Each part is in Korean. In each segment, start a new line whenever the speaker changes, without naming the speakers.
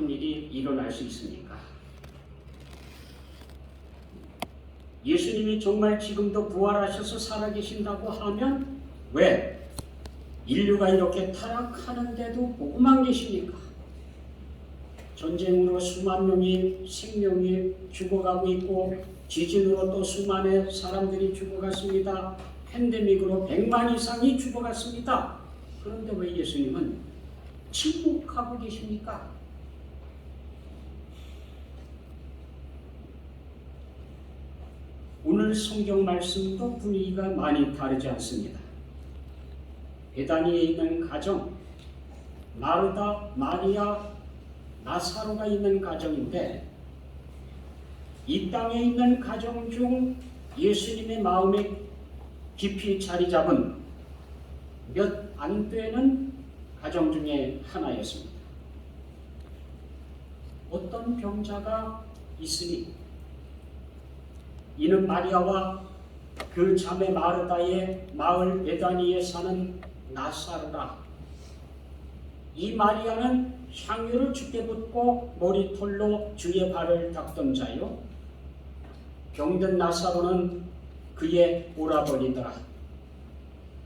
이런 일이 일어날 수 있습니까? 예수님이 정말 지금도 부활하셔서 살아계신다고 하면 왜 인류가 이렇게 타락하는데도 보고만 계십니까? 전쟁으로 수만 명이 생명이 죽어가고 있고 지진으로 또 수만의 사람들이 죽어갔습니다. 팬데믹으로 100만 이상이 죽어갔습니다. 그런데 왜 예수님은 침묵하고 계십니까? 오늘 성경 말씀도 분위기가 많이 다르지 않습니다. 베다니에 있는 가정, 마르다, 마리아, 나사로가 있는 가정인데 이 땅에 있는 가정 중 예수님의 마음에 깊이 자리 잡은 몇 안 되는 가정 중에 하나였습니다. 어떤 병자가 있으니 이는 마리아와 그 자매 마르다의 마을 베다니에 사는 나사로라. 이 마리아는 향유를 주께 붓고 머리털로 주의 발을 닦던 자요, 병든 나사로는 그의 오라버니더라.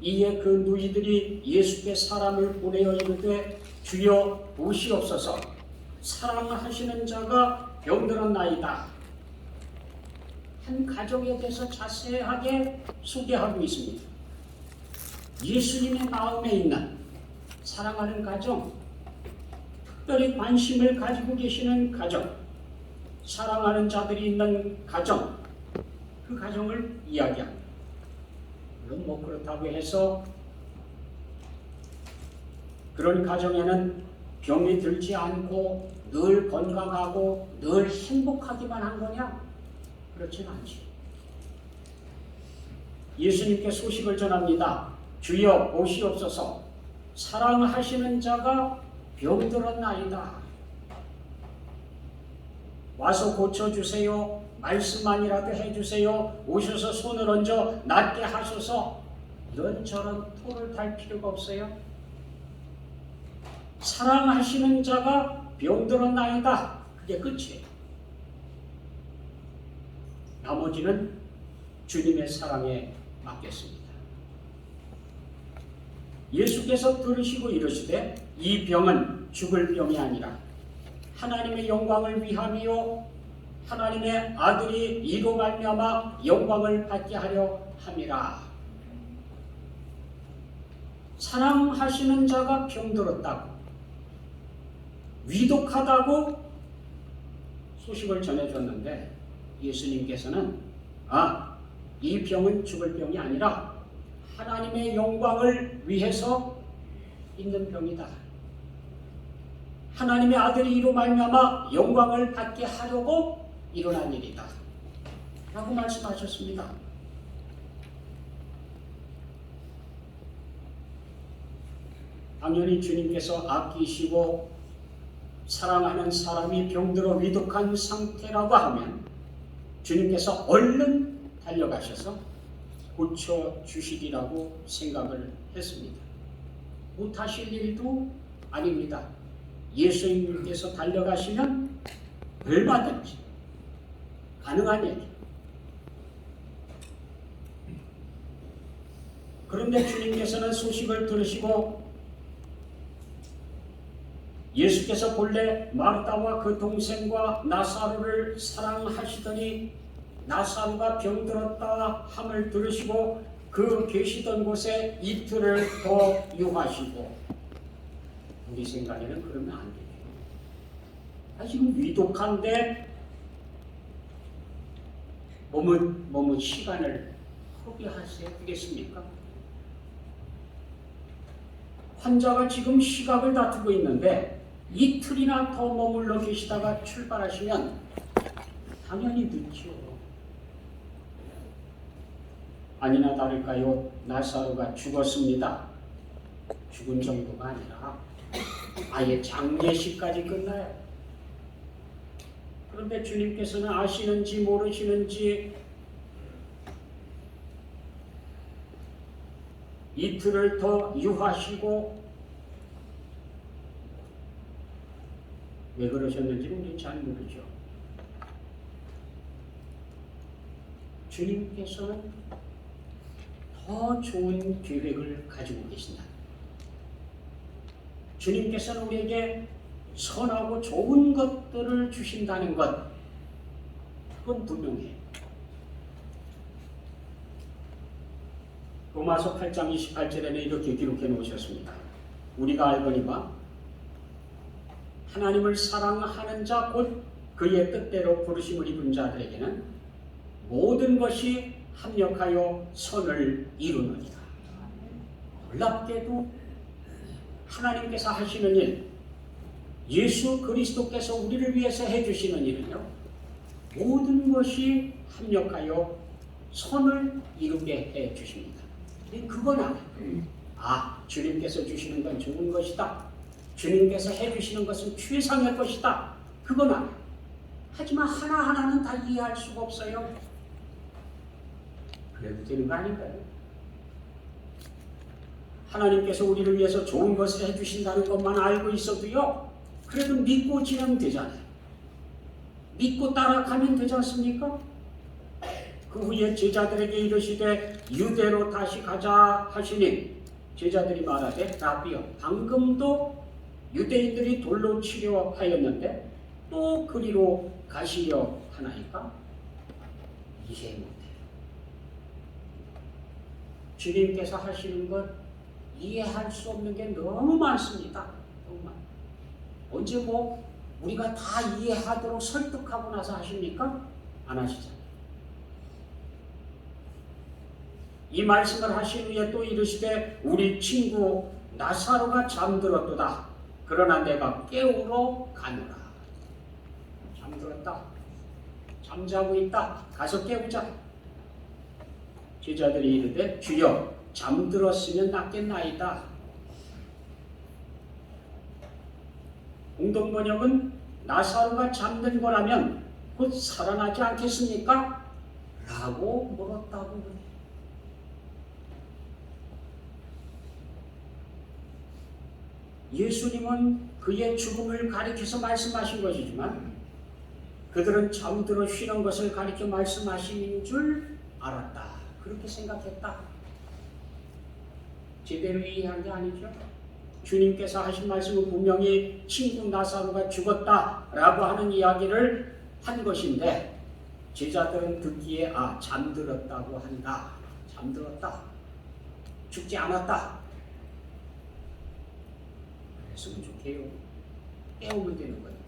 이에 그 누이들이 예수께 사람을 보내어 이르되 주여 보시옵소서, 사랑하시는 자가 병들었나이다. 한 가정에 대해서 자세하게 소개하고 있습니다. 예수님의 마음에 있는 사랑하는 가정, 특별히 관심을 가지고 계시는 가정, 사랑하는 자들이 있는 가정, 그 가정을 이야기합니다. 물론 그렇다고 해서 그런 가정에는 병이 들지 않고 늘 건강하고 늘 행복하기만 한 거냐? 그렇진 않지. 예수님께 소식을 전합니다. 주여 보시옵소서, 사랑하시는 자가 병들었나이다. 와서 고쳐주세요. 말씀만이라도 해주세요. 오셔서 손을 얹어 낫게 하소서. 이런저런 토를 달 필요가 없어요. 사랑하시는 자가 병들었나이다. 그게 끝이에요. 나머지는 주님의 사랑에 맡겼습니다. 예수께서 들으시고 이르시되 이 병은 죽을 병이 아니라 하나님의 영광을 위함이요 하나님의 아들이 이로 말미암아 영광을 받게 하려 함이라. 사랑하시는 자가 병들었다고, 위독하다고 소식을 전해줬는데 예수님께서는 이 병은 죽을 병이 아니라 하나님의 영광을 위해서 있는 병이다. 하나님의 아들이 이로 말미암아 영광을 받게 하려고 일어난 일이다 라고 말씀하셨습니다. 당연히 주님께서 아끼시고 사랑하는 사람이 병들어 위독한 상태라고 하면 주님께서 얼른 달려가셔서 고쳐주시리라고 생각을 했습니다. 못하실 일도 아닙니다. 예수님께서 달려가시면 얼마든지 가능한 얘기. 그런데 주님께서는 소식을 들으시고 예수께서 본래 마르다와 그 동생과 나사로를 사랑하시더니 나사로가 병들었다 함을 들으시고 그 계시던 곳에 이틀을 더 유하시고, 우리 생각에는 그러면 안 돼요. 지금 위독한데 몸은 시간을 허비하셔야 되겠습니까? 환자가 지금 시각을 다투고 있는데 이틀이나 더 머물러 계시다가 출발하시면 당연히 늦죠. 아니나 다를까요? 나사로가 죽었습니다. 죽은 정도가 아니라 아예 장례식까지 끝나요. 그런데 주님께서는 아시는지 모르시는지 이틀을 더 유하시고 왜 그러셨는지는 우리는 잘 모르죠. 주님께서는 더 좋은 계획을 가지고 계신다. 주님께서는 우리에게 선하고 좋은 것들을 주신다는 것, 그건 분명해요. 로마서 8장 28절에는 이렇게 기록해 놓으셨습니다. 우리가 알거니와 하나님을 사랑하는 자 곧 그의 뜻대로 부르심을 입은 자들에게는 모든 것이 합력하여 선을 이루느니라. 놀랍게도 하나님께서 하시는 일, 예수 그리스도께서 우리를 위해서 해주시는 일은요, 모든 것이 합력하여 선을 이루게 해주십니다. 그건 알아요. 주님께서 주시는 건 좋은 것이다. 주님께서 해주시는 것은 최상의 것이다. 그건 알아요. 하지만 하나하나는 다 이해할 수가 없어요. 그래도 되는 거 아닌가요? 하나님께서 우리를 위해서 좋은 것을 해주신다는 것만 알고 있어도요, 그래도 믿고 지내면 되잖아요. 믿고 따라가면 되지 않습니까? 그 후에 제자들에게 이르시되 유대로 다시 가자 하시니 제자들이 말하되 라비여, 방금도 유대인들이 돌로 치려 하였는데 또 그리로 가시려 하나이까? 이해 못해요. 주님께서 하시는 것 이해할 수 없는 게 너무 많습니다. 너무 많아요. 언제 우리가 다 이해하도록 설득하고 나서 하십니까? 안 하시잖아요. 이 말씀을 하신 후에 또 이르시되 우리 친구 나사로가 잠들었도다. 그러나 내가 깨우러 가노라. 잠들었다. 잠자고 있다. 가서 깨우자. 제자들이 이르되 주여 잠들었으면 낫겠나이다. 공동번역은 나사로가 잠든 거라면 곧 살아나지 않겠습니까? 라고 물었다고 그래요. 예수님은 그의 죽음을 가리켜서 말씀하신 것이지만 그들은 잠들어 쉬는 것을 가리켜 말씀하신 줄 알았다. 그렇게 생각했다. 제대로 이해한 게 아니죠. 주님께서 하신 말씀은 분명히 친구 나사로가 죽었다라고 하는 이야기를 한 것인데 제자들은 듣기에 잠들었다고 한다. 잠들었다. 죽지 않았다. 그랬으면 좋게요. 깨우면 되는 거니까.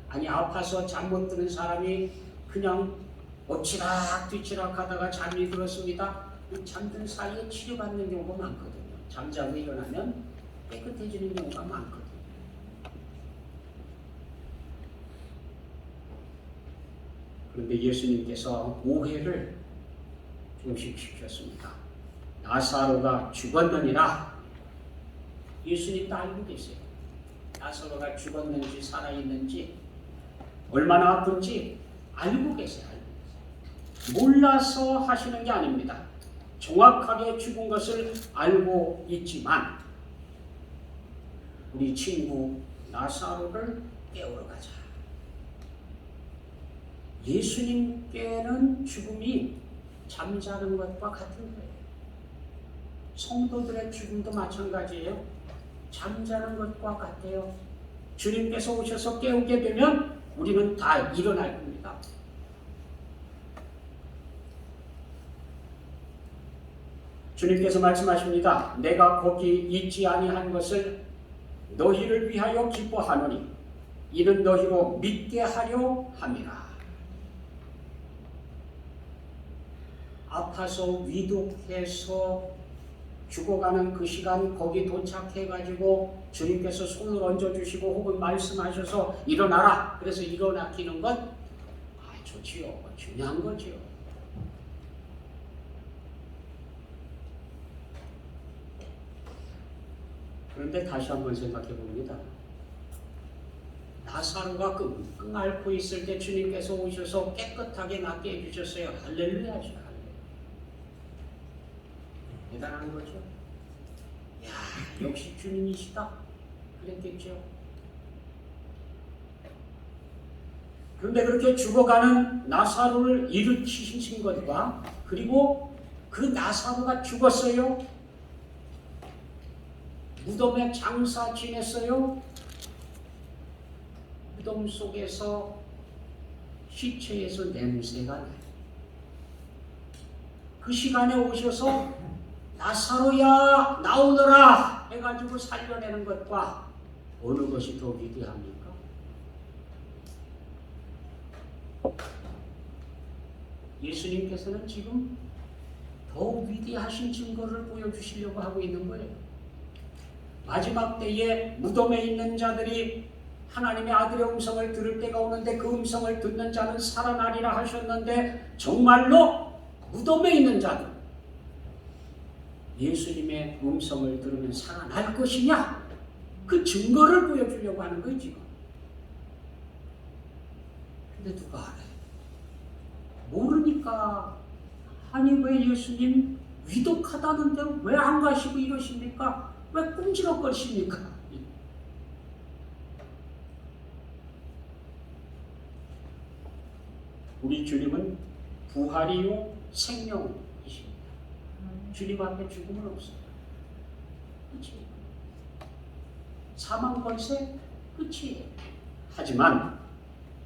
아니 아파서 잠 못 드는 사람이 그냥 엎치락 뒤치락 하다가 잠이 들었습니다. 잠든 사이에 치료받는 경우가 많거든요. 잠자고 일어나면 깨끗해지는 경우가 많거든요. 그런데 예수님께서 오해를 종식시켰습니다. 나사로가 죽었느니라. 예수님도 알고 계세요. 나사로가 죽었는지 살아있는지 얼마나 아픈지 알고 계세요. 몰라서 하시는 게 아닙니다. 정확하게 죽은 것을 알고 있지만 우리 친구 나사로를 깨우러 가자. 예수님께는 죽음이 잠자는 것과 같은 거예요. 성도들의 죽음도 마찬가지예요. 잠자는 것과 같아요. 주님께서 오셔서 깨우게 되면 우리는 다 일어날 겁니다. 주님께서 말씀하십니다. 내가 거기 있지 아니한 것을 너희를 위하여 기뻐하노니 이는 너희로 믿게 하려 함이라. 아파서 위독해서 죽어가는 그 시간 거기 도착해가지고 주님께서 손을 얹어주시고 혹은 말씀하셔서 일어나라. 그래서 일어나기는 건 좋지요. 중요한 거지요. 그런데 다시 한번 생각해 봅니다. 나사로가 끙끙 앓고 있을 때 주님께서 오셔서 깨끗하게 낫게 해주셨어요. 할렐루야. 대단한 거죠. 역시 주님이시다. 그랬겠죠. 그런데 그렇게 죽어가는 나사로를 일으키신 것과 그리고 그 나사로가 죽었어요. 무덤에 장사 지냈어요. 무덤 속에서 시체에서 냄새가 나요. 그 시간에 오셔서 나사로야 나오너라 해가지고 살려내는 것과 어느 것이 더 위대합니까? 예수님께서는 지금 더 위대하신 증거를 보여주시려고 하고 있는 거예요. 마지막 때에 무덤에 있는 자들이 하나님의 아들의 음성을 들을 때가 오는데 그 음성을 듣는 자는 살아나리라 하셨는데 정말로 무덤에 있는 자들 예수님의 음성을 들으면 살아날 것이냐? 그 증거를 보여주려고 하는 거예요 지금. 근데 누가 알아요? 모르니까. 아니 왜 예수님 위독하다는데 왜 안 가시고 이러십니까? 왜 꼼지락거리십니까? 우리 주님은 부활이요 생명이십니다. 주님 앞에 죽음은 없어요. 끝이에요. 사망 권세 끝이에요. 하지만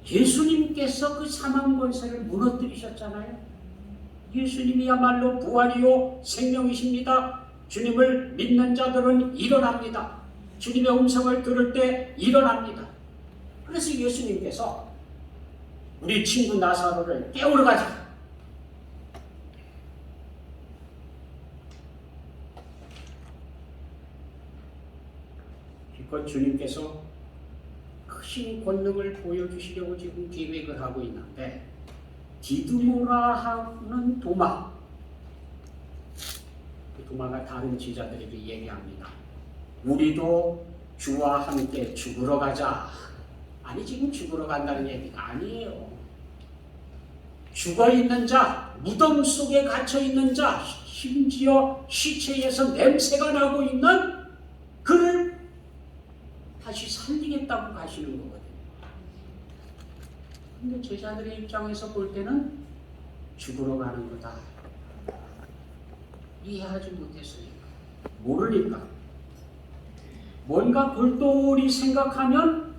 예수님께서 그 사망 권세를 무너뜨리셨잖아요. 예수님이야말로 부활이요 생명이십니다. 주님을 믿는 자들은 일어납니다. 주님의 음성을 들을 때 일어납니다. 그래서 예수님께서 우리 친구 나사로를 깨우러 가자. 기껏 주님께서 크신 권능을 보여주시려고 지금 계획을 하고 있는데 디두모라 하는 도마, 그 도마가 다른 제자들에게 얘기합니다. 우리도 주와 함께 죽으러 가자. 아니 지금 죽으러 간다는 얘기가 아니에요. 죽어있는 자, 무덤 속에 갇혀있는 자, 심지어 시체에서 냄새가 나고 있는 그를 다시 살리겠다고 가시는 거거든요. 근데 제자들의 입장에서 볼 때는 죽으러 가는 거다. 이해하지 못했으니까. 모르니까. 뭔가 골똘히 생각하면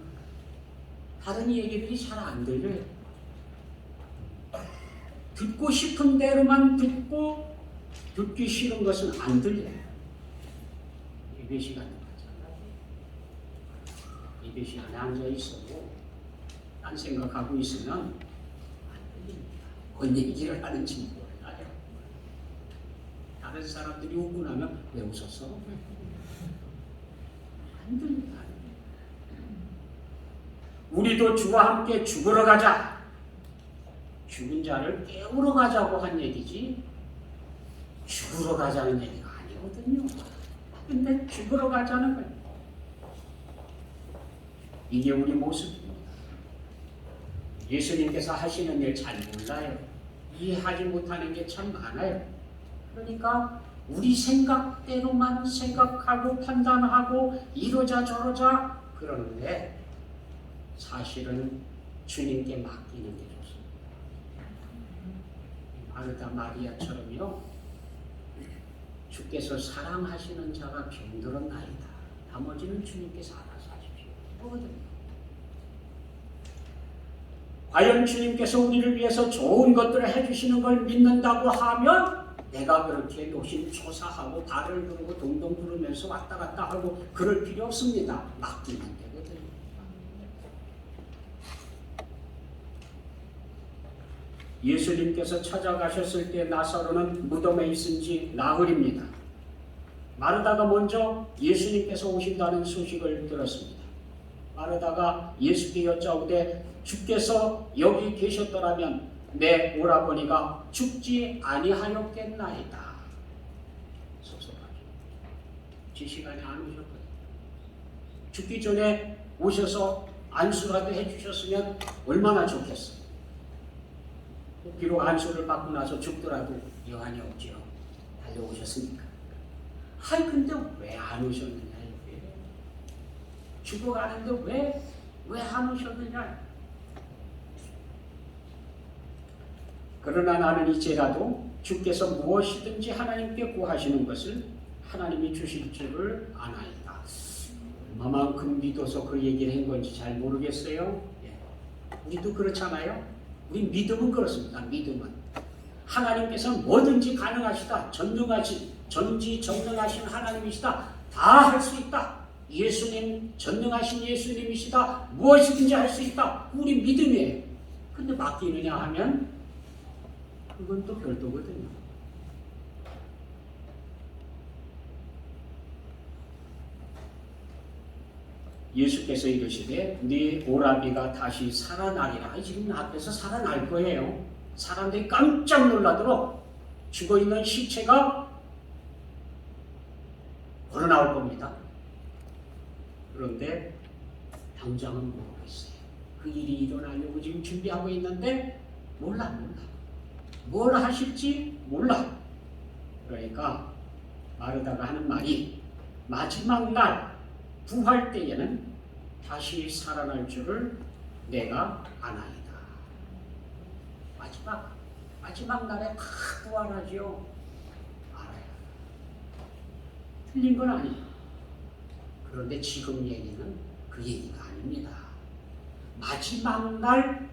다른 얘기들이 잘 안 들려요. 듣고 싶은 대로만 듣고 듣기 싫은 것은 안 들려요. 예배 시간에 예배 시간에 앉아 있어도 딴 생각하고 있으면 안 들립니다. 뭔 얘기를 하는지 몰라요. 다른 사람들이 웃고 나면 왜 웃었어? 안 들립니다. 우리도 주와 함께 죽으러 가자. 죽은 자를 깨우러 가자고 한 얘기지 죽으러 가자는 얘기가 아니거든요. 근데 죽으러 가자는 거예요. 이게 우리 모습입니다. 예수님께서 하시는 일 잘 몰라요. 이해하지 못하는 게 참 많아요. 그러니까 우리 생각대로만 생각하고 판단하고 이러자 저러자 그러는데 사실은 주님께 맡기는 게 좋습니다. 마르다 마리아처럼요. 주께서 사랑하시는 자가 병들었나이다. 나머지는 주님께서 알아서 하십시오. 뭐거든요. 과연 주님께서 우리를 위해서 좋은 것들을 해주시는 걸 믿는다고 하면 내가 그렇게 노심초사하고 발을 두르고 동동 구르면서 왔다 갔다 하고 그럴 필요 없습니다. 맡기면 되거든요. 예수님께서 찾아가셨을 때 나사로는 무덤에 있은 지 나흘입니다. 마르다가 먼저 예수님께서 오신다는 소식을 들었습니다. 마르다가 예수께 여짜오되 주께서 여기 계셨더라면 내 오라버니가 죽지 아니하였겠나이다. 섭섭하죠. 제 시간에 안 오셨거든요. 죽기 전에 오셔서 안수라도 해주셨으면 얼마나 좋겠어요. 비록 안수를 받고 나서 죽더라도 여한이 없지요. 달려오셨으니까. 아이 근데 왜 안 오셨느냐 이게. 죽어가는데 왜 안 오셨느냐. 그러나 나는 이제라도 주께서 무엇이든지 하나님께 구하시는 것을 하나님이 주실 줄을 아나이다. 얼마만큼 믿어서 그 얘기를 한 건지 잘 모르겠어요. 우리도 그렇잖아요. 우리 믿음은 그렇습니다. 믿음은 하나님께서 뭐든지 가능하시다. 전지전능하신 하나님이시다. 다 할 수 있다. 예수님 전능하신 예수님이시다. 무엇이든지 할 수 있다. 우리 믿음이에요. 근데 맡기느냐 하면 그건 또 별도거든요. 예수께서 이르시되 네 오라비가 다시 살아나리라. 지금 앞에서 살아날 거예요. 사람들이 깜짝 놀라도록 죽어있는 시체가 걸어나올 겁니다. 그런데 당장은 모르겠어요. 그 일이 일어나려고 지금 준비하고 있는데 몰라. 뭘 하실지 몰라. 그러니까 마르다가 하는 말이 마지막 날 부활 때에는 다시 살아날 줄을 내가 아나이다. 마지막 날에 다 부활하죠. 알아요. 틀린 건 아니에요. 그런데 지금 얘기는 그 얘기가 아닙니다. 마지막 날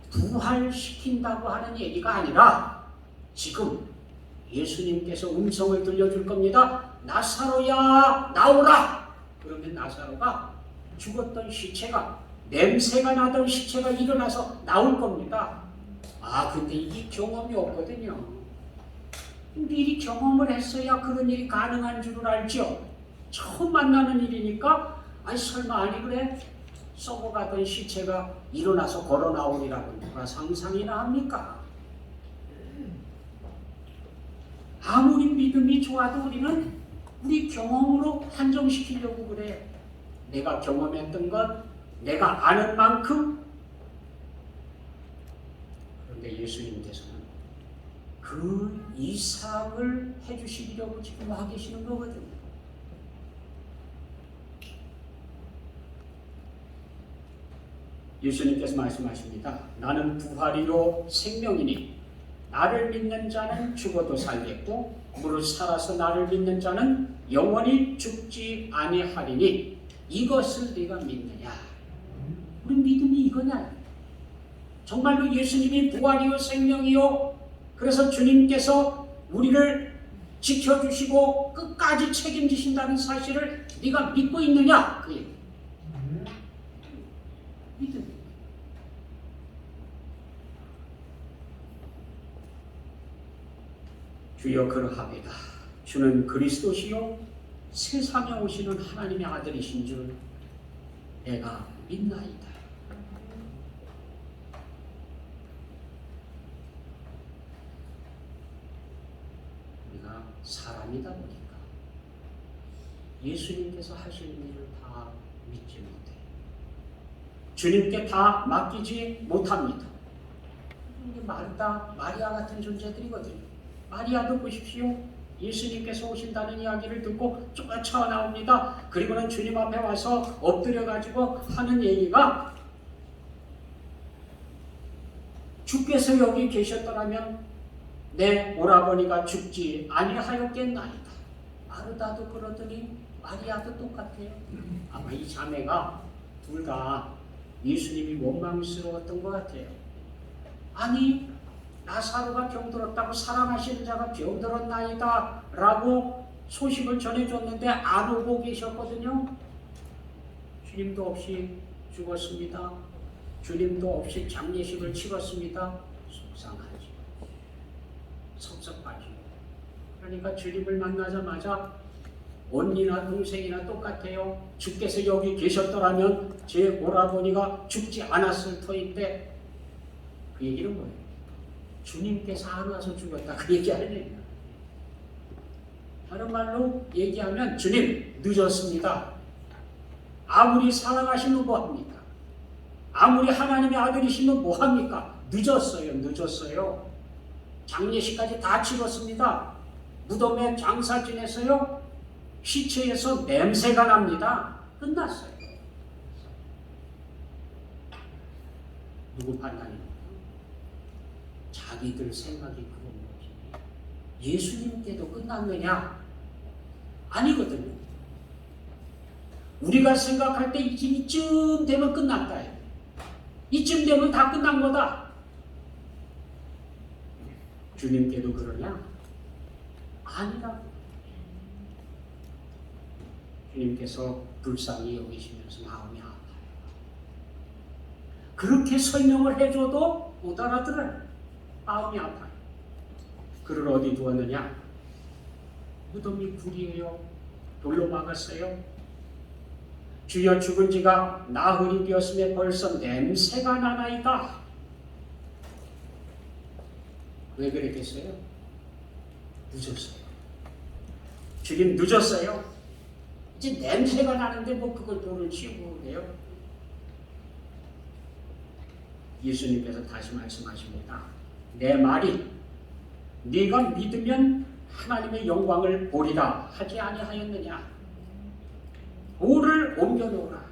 부활시킨다고 하는 얘기가 아니라 지금 예수님께서 음성을 들려줄 겁니다. 나사로야 나오라. 그러면 나사로가 죽었던 시체가 냄새가 나던 시체가 일어나서 나올 겁니다. 근데 이게 경험이 없거든요. 미리 경험을 했어야 그런 일이 가능한 줄을 알죠. 처음 만나는 일이니까 설마 아니 그래? 썩어가던 시체가 일어나서 걸어 나오리라고 누가 상상이나 합니까? 아무리 믿음이 좋아도 우리는 우리 경험으로 한정시키려고 그래. 내가 경험했던 것, 내가 아는 만큼. 그런데 예수님께서는 그 이상을 해주시려고 지금 와 계시는 거거든요. 예수님께서 말씀하십니다. 나는 부활이요 생명이니 나를 믿는 자는 죽어도 살겠고 무릇 살아서 나를 믿는 자는 영원히 죽지 아니하리니 이것을 네가 믿느냐? 우리 믿음이 이거냐? 정말로 예수님이 부활이요 생명이요 그래서 주님께서 우리를 지켜주시고 끝까지 책임지신다는 사실을 네가 믿고 있느냐? 그 얘기. 믿음. 주여 그러하리다. 주는 그리스도시요 세상에 오시는 하나님의 아들이신 줄 내가 믿나이다. 우리가 사람이다 보니까 예수님께서 하시는 일을 다 믿지 못해. 주님께 다 맡기지 못합니다. 마리아 같은 존재들이거든요. 마리아도 보십시오. 예수님께서 오신다는 이야기를 듣고 쫓아 나옵니다. 그리고는 주님 앞에 와서 엎드려가지고 하는 얘기가 주께서 여기 계셨더라면 내 오라버니가 죽지 아니하였겠나이다. 마르다도 그러더니 마리아도 똑같아요. 아마 이 자매가 둘 다 예수님이 원망스러웠던 것 같아요. 아니 나사로가 병들었다고 살아나시는 자가 병들었나이다 라고 소식을 전해줬는데 안 오고 계셨거든요. 주님도 없이 죽었습니다. 주님도 없이 장례식을 치렀습니다. 속상하지. 섭섭하지. 그러니까 주님을 만나자마자 언니나 동생이나 똑같아요. 주께서 여기 계셨더라면 제 오라버니가 죽지 않았을 터인데 그 얘기는 뭐예요? 주님께서 안 와서 죽었다. 그 얘기 아니에요. 다른 말로 얘기하면 주님 늦었습니다. 아무리 사랑하시면 뭐합니까? 아무리 하나님의 아들이시면 뭐합니까? 늦었어요. 장례식까지 다 치렀습니다. 무덤에 장사 지내서요. 시체에서 냄새가 납니다. 끝났어요. 누구 판단입니까? 자기들 생각이 그런 거지. 예수님께도 끝났느냐? 아니거든요. 우리가 생각할 때 이쯤 되면 끝났다. 이쯤 되면 다 끝난 거다. 주님께도 그러냐? 아니라. 주님께서 불쌍히 여기시면서 마음이 아파요. 그렇게 설명을 해줘도 못 알아들어요. 마음이 아파요. 그를 어디 두었느냐? 무덤이 굴이에요. 돌로 막았어요. 주여 죽은 지가 나흘이 되었음에 벌써 냄새가 나나이다. 왜 그랬겠어요? 늦었어요. 주님 늦었어요. 이제 냄새가 나는데 뭐 그걸 돌을 치우고 그래요? 예수님께서 다시 말씀하십니다. 내 말이 네가 믿으면 하나님의 영광을 보리라 하지 아니하였느냐? 돌을 옮겨놓으라.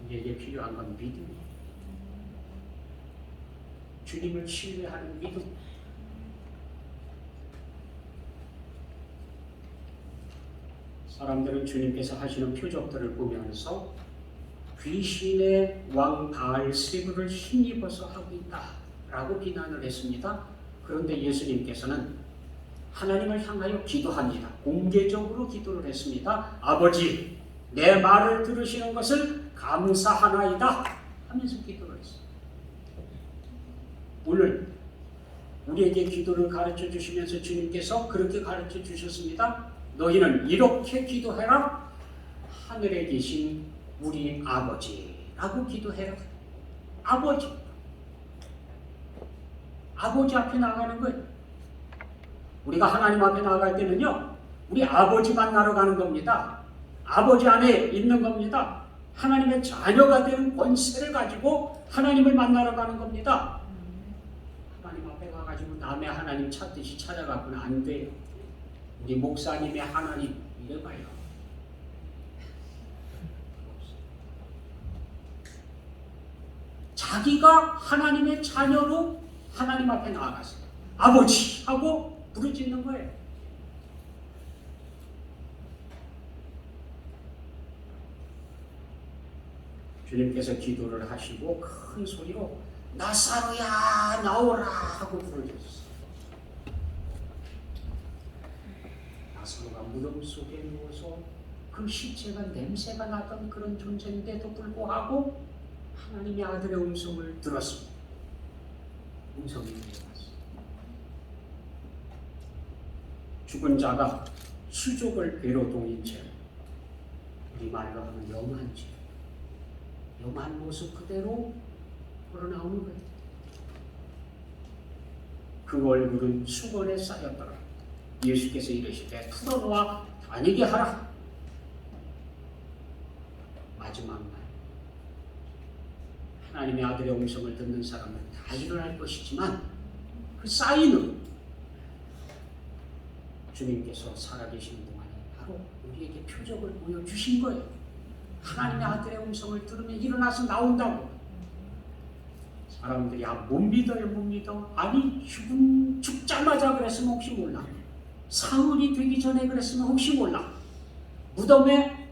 우리에게 필요한 건 믿음이에요. 주님을 신뢰하는 믿음. 사람들은 주님께서 하시는 표적들을 보면서 귀신의 왕 바알세불을 힘입어서 하고 있다라고 비난을 했습니다. 그런데 예수님께서는 하나님을 향하여 기도합니다. 공개적으로 기도를 했습니다. 아버지, 내 말을 들으시는 것을 감사하나이다 하면서 기도를 했습니다. 오늘 우리에게 기도를 가르쳐 주시면서 주님께서 그렇게 가르쳐 주셨습니다. 너희는 이렇게 기도해라. 하늘에 계신 우리 아버지라고 기도해라. 아버지. 아버지 앞에 나가는 거예요. 우리가 하나님 앞에 나갈 때는요, 우리 아버지 만나러 가는 겁니다. 아버지 안에 있는 겁니다. 하나님의 자녀가 되는 권세를 가지고 하나님을 만나러 가는 겁니다. 하나님 앞에 가가지고 남의 하나님 찾듯이 찾아가고는 안 돼요. 우리 목사님의 하나님 이래봐요. 자기가 하나님의 자녀로 하나님 앞에 나아갔어요. 아버지 하고 부르짖는 거예요. 주님께서 기도를 하시고 큰 소리로 나사로야 나오라 하고 부르셨어요. 나사로가 무덤 속에 누워서 그 시체가 냄새가 나던 그런 존재인데도 불구하고 하나님의 아들의 음성을 들었습니다. 음성이 들려왔어요. 죽은 자가 수족을 배로 동인 채, 우리 말로 하면 영한 채, 영한 모습 그대로 걸어나오는 거예요. 그 얼굴은 수건에 쌓였더라. 예수께서 이르시되 풀어놓아 다니게 하라. 마지막 날 하나님의 아들의 음성을 듣는 사람은 다 일어날 것이지만 그 사인은 주님께서 살아계시는 동안에 바로 우리에게 표적을 보여주신 거예요. 하나님의 아들의 음성을 들으면 일어나서 나온다고. 사람들이 못 믿어요, 못 믿어. 아니 죽자마자 그랬으면 혹시 몰라. 사흘이 되기 전에 그랬으면 혹시 몰라. 무덤에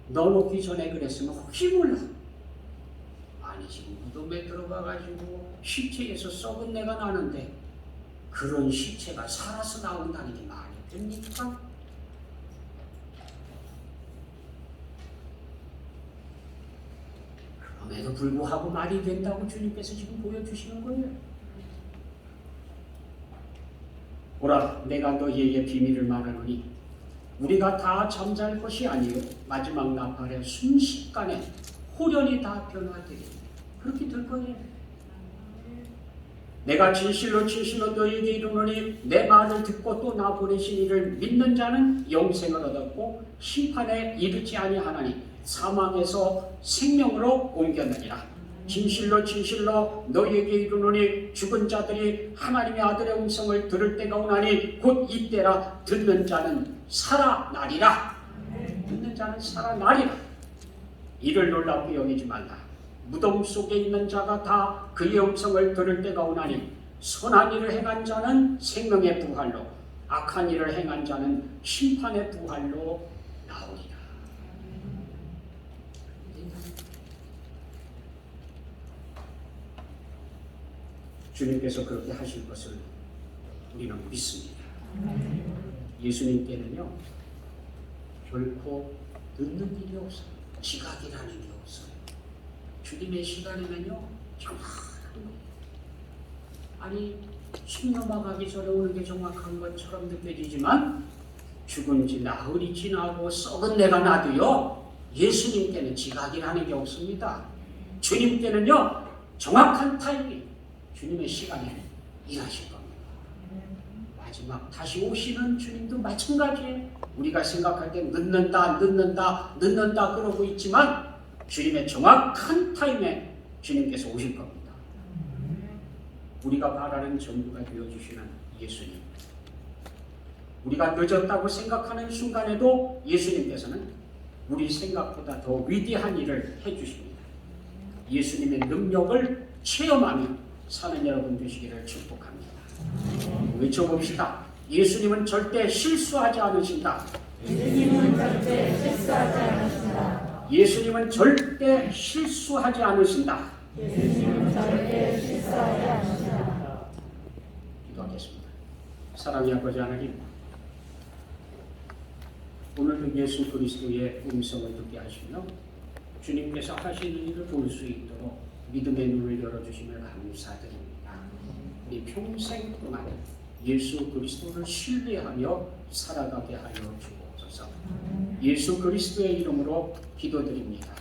넣어놓기 전에 그랬으면 혹시 몰라. 아니 지금 무덤에 들어가가지고 시체에서 썩은 내가 나는데 그런 시체가 살아서 나온다는 게 말이 됩니까? 그럼에도 불구하고 말이 된다고 주님께서 지금 보여주시는 거예요. 보라, 내가 너희에게 비밀을 말하노니 우리가 다 잠잘 것이 아니요 마지막 나팔에 순식간에 호련히 다 변화되리니 그렇게 될 거예요. 내가 진실로 진실로 너희에게 이르노니 내 말을 듣고 또 나 보내신 이를 믿는 자는 영생을 얻었고 심판에 이르지 아니하나니 사망에서 생명으로 옮겼느니라. 진실로 진실로 너희에게 이르노니 죽은 자들이 하나님의 아들의 음성을 들을 때가 오나니 곧 이때라. 듣는 자는 살아나리라. 듣는 자는 살아나리라. 이를 놀랍게 여기지 말라. 무덤 속에 있는 자가 다 그의 음성을 들을 때가 오나니 선한 일을 행한 자는 생명의 부활로 악한 일을 행한 자는 심판의 부활로 나오리라. 주님께서 그렇게 하실 것을 우리는 믿습니다. 예수님께는요 결코 늦는 일이 없어요. 지각이라는 게 없어요. 주님의 시간이면요 정확한 거예요. 아니 숨 넘어가기 전에 오는 게 정확한 것처럼 느껴지지만 죽은 지 나흘이 지나고 썩은 내가 나도요 예수님께는 지각이라는 게 없습니다. 주님께는요 정확한 타이밍, 주님의 시간에 일하실 겁니다. 마지막 다시 오시는 주님도 마찬가지예요. 우리가 생각할 때 늦는다 그러고 있지만 주님의 정확한 타임에 주님께서 오실 겁니다. 우리가 바라는 전부가 되어주시는 예수님, 우리가 늦었다고 생각하는 순간에도 예수님께서는 우리 생각보다 더 위대한 일을 해주십니다. 예수님의 능력을 체험하며 사는 여러분 되시기를 축복합니다. 외쳐봅시다. 예수님은 절대 실수하지 않으신다.
예수님은 절대 실수하지 않으신다.
예수님은 절대 실수하지 않으신다.
예수님은 절대 실수하지 않으신다.
기도하겠습니다. 사랑의 아버지 하나님, 오늘도 예수 그리스도의 음성을 듣게 하시며 주님께서 하시는 일을 볼 수 있도록 믿음의 눈을 열어주시며 감사드립니다. 우리 평생 동안 예수 그리스도를 신뢰하며 살아가게 하여 주옵소서. 예수 그리스도의 이름으로 기도드립니다.